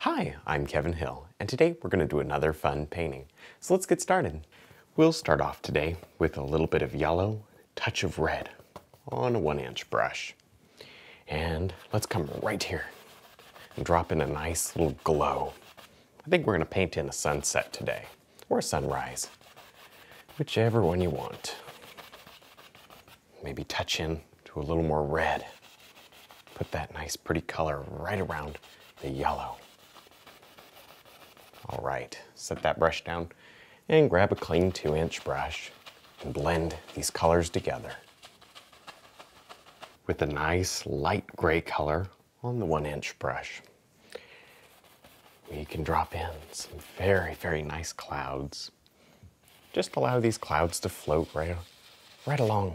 Hi, I'm Kevin Hill, and today we're going to do another fun painting. So let's get started. We'll start off today with a little bit of yellow, touch of red on a 1-inch brush. And let's come right here and drop in a nice little glow. I think we're going to paint in a sunset today, or a sunrise, whichever one you want. Maybe touch in to a little more red. Put that nice pretty color right around the yellow. All right, set that brush down and grab a clean 2-inch brush and blend these colors together. With a nice light gray color on the 1-inch brush, we can drop in some very, very nice clouds. Just allow these clouds to float right along,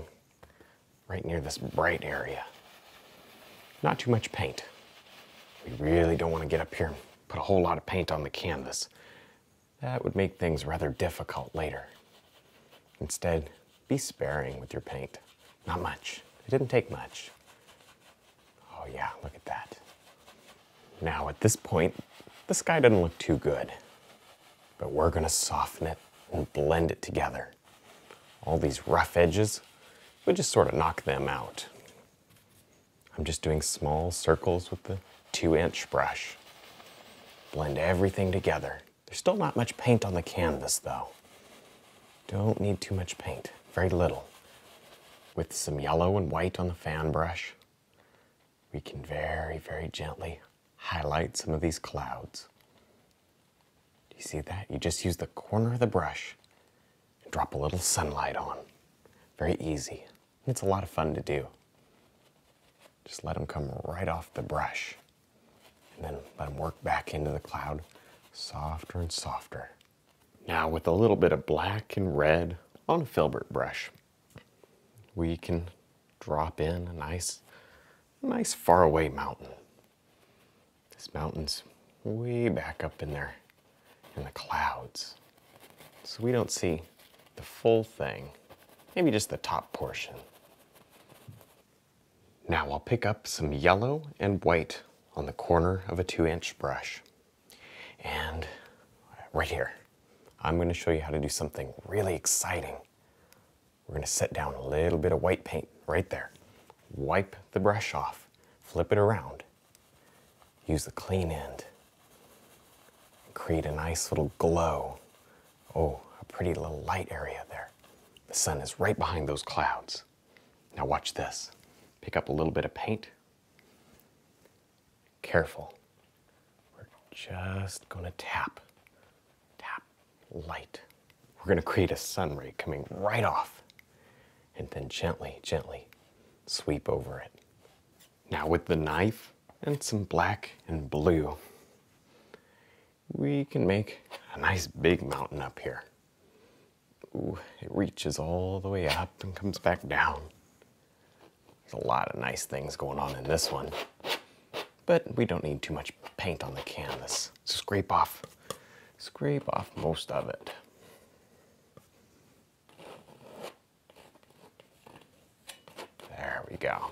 right near this bright area. Not too much paint. We really don't want to get up here and put a whole lot of paint on the canvas. That would make things rather difficult later. Instead, be sparing with your paint. Not much. It didn't take much. Oh yeah, look at that. Now at this point, the sky doesn't look too good, but we're gonna soften it and blend it together. All these rough edges, we'll just sort of knock them out. I'm just doing small circles with the 2-inch brush. Blend everything together. There's still not much paint on the canvas though. Don't need too much paint, very little. With some yellow and white on the fan brush, we can very, very gently highlight some of these clouds. Do you see that? You just use the corner of the brush and drop a little sunlight on. Very easy. It's a lot of fun to do. Just let them come right off the brush and then let them work back into the cloud softer and softer. Now with a little bit of black and red on a filbert brush, we can drop in a nice faraway mountain. This mountain's way back up in there in the clouds. So we don't see the full thing, maybe just the top portion. Now I'll pick up some yellow and white on the corner of a 2-inch brush. And right here, I'm going to show you how to do something really exciting. We're going to set down a little bit of white paint right there. Wipe the brush off, flip it around, use the clean end, and create a nice little glow. Oh, a pretty little light area there. The sun is right behind those clouds. Now watch this. Pick up a little bit of paint. Careful. We're just going to tap light. We're going to create a sunray coming right off and then gently sweep over it. Now with the knife and some black and blue, we can make a nice big mountain up here. Ooh, it reaches all the way up and comes back down. There's a lot of nice things going on in this one, but we don't need too much paint on the canvas. Scrape off most of it. There we go.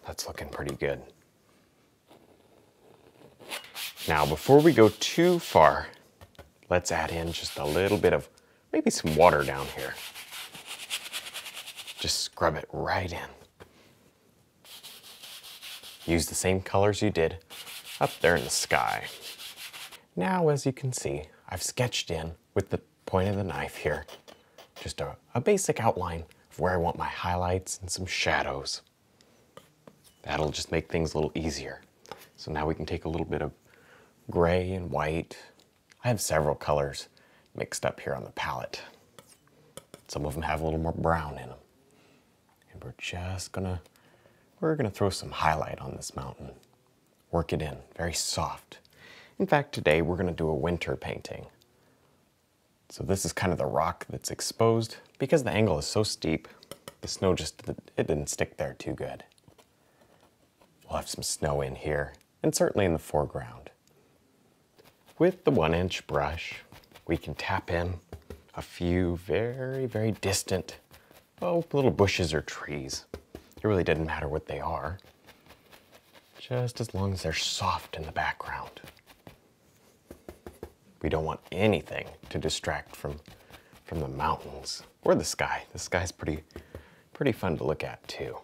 That's looking pretty good. Now, before we go too far, let's add in just a little bit of maybe some water down here. Just scrub it right in. Use the same colors you did up there in the sky. Now, as you can see, I've sketched in with the point of the knife here, just a basic outline of where I want my highlights and some shadows. That'll just make things a little easier. So now we can take a little bit of gray and white. I have several colors mixed up here on the palette. Some of them have a little more brown in them. And we're gonna throw some highlight on this mountain. Work it in, very soft. In fact, today we're gonna do a winter painting. So this is kind of the rock that's exposed. Because the angle is so steep, the snow it didn't stick there too good. We'll have some snow in here, and certainly in the foreground. With the 1-inch brush, we can tap in a few very, very distant, little bushes or trees. It really doesn't matter what they are, just as long as they're soft in the background. We don't want anything to distract from the mountains or the sky. The sky's pretty fun to look at too.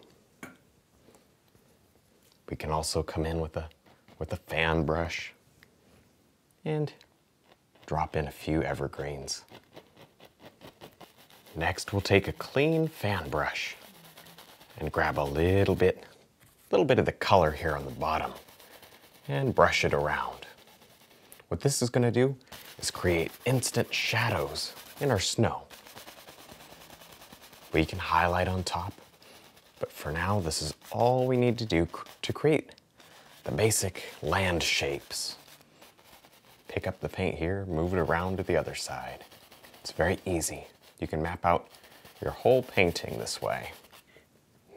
We can also come in with a fan brush and drop in a few evergreens. Next, we'll take a clean fan brush and grab a little bit of the color here on the bottom and brush it around. What this is going to do is create instant shadows in our snow. We can highlight on top, but for now, this is all we need to do to create the basic land shapes. Pick up the paint here, move it around to the other side. It's very easy. You can map out your whole painting this way.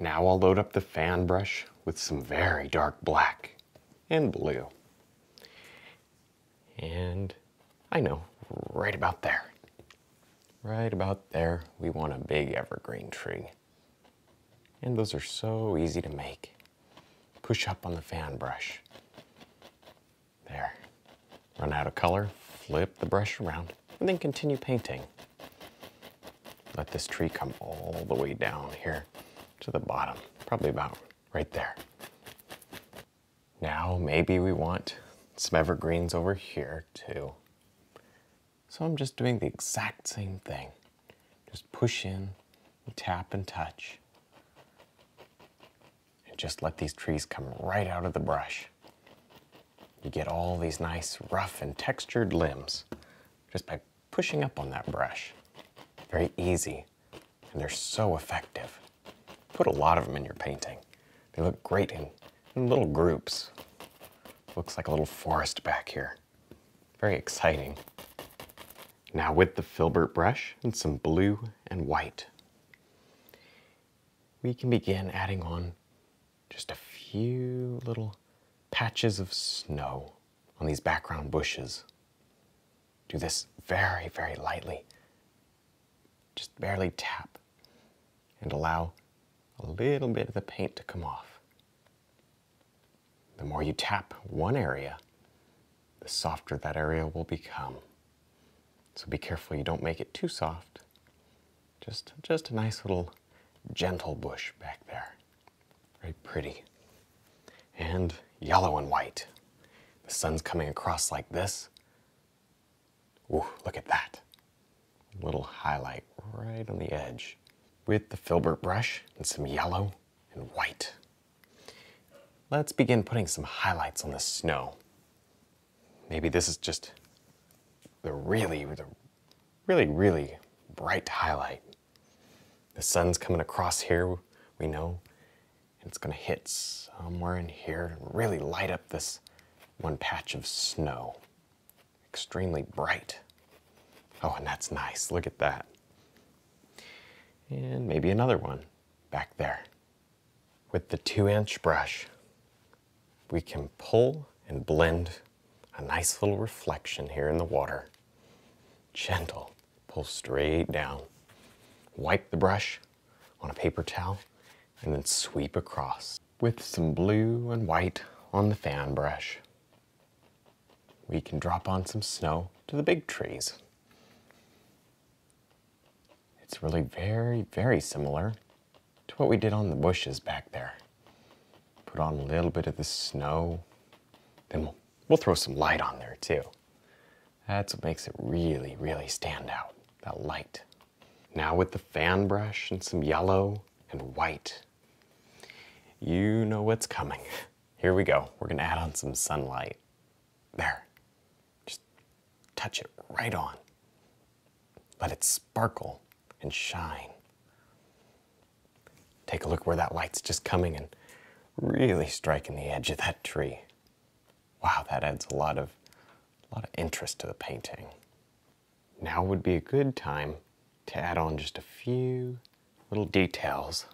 Now I'll load up the fan brush with some very dark black and blue. And I know, right about there, we want a big evergreen tree. And those are so easy to make. Push up on the fan brush. There. Run out of color, flip the brush around, and then continue painting. Let this tree come all the way down here to the bottom, probably about right there. Now maybe we want some evergreens over here too. So I'm just doing the exact same thing. Just push in, and tap and touch. And just let these trees come right out of the brush. You get all these nice rough and textured limbs just by pushing up on that brush. Very easy, and they're so effective. Put a lot of them in your painting. They look great in little groups. Looks like a little forest back here. Very exciting. Now with the filbert brush and some blue and white, we can begin adding on just a few little patches of snow on these background bushes. Do this very, very lightly. Just barely tap and allow a little bit of the paint to come off. The more you tap one area, the softer that area will become. So be careful you don't make it too soft. Just a nice little gentle bush back there. Very pretty. And yellow and white. The sun's coming across like this. Ooh, look at that. A little highlight right on the edge. With the filbert brush and some yellow and white. Let's begin putting some highlights on the snow. Maybe this is just the really bright highlight. The sun's coming across here, we know, and it's going to hit somewhere in here and really light up this one patch of snow. Extremely bright. Oh, and that's nice. Look at that. And maybe another one back there. With the 2-inch brush, we can pull and blend a nice little reflection here in the water. Gentle, pull straight down. Wipe the brush on a paper towel and then sweep across. With some blue and white on the fan brush, we can drop on some snow to the big trees. It's really very, very similar to what we did on the bushes back there. Put on a little bit of the snow, then we'll throw some light on there too. That's what makes it really, really stand out, that light. Now with the fan brush and some yellow and white, you know what's coming. Here we go. We're gonna add on some sunlight. There, just touch it right on. Let it sparkle and shine. Take a look where that light's just coming and really striking the edge of that tree. Wow, that adds a lot of interest to the painting. Now would be a good time to add on just a few little details,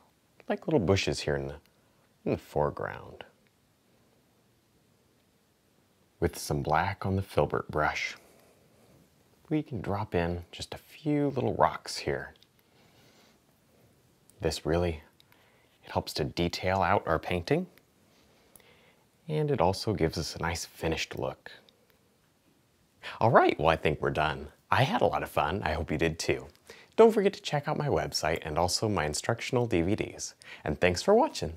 like little bushes here in the foreground. With some black on the filbert brush, we can drop in just a few little rocks here. This really, it helps to detail out our painting, and it also gives us a nice finished look. All right, well, I think we're done. I had a lot of fun. I hope you did too. Don't forget to check out my website and also my instructional DVDs. And thanks for watching.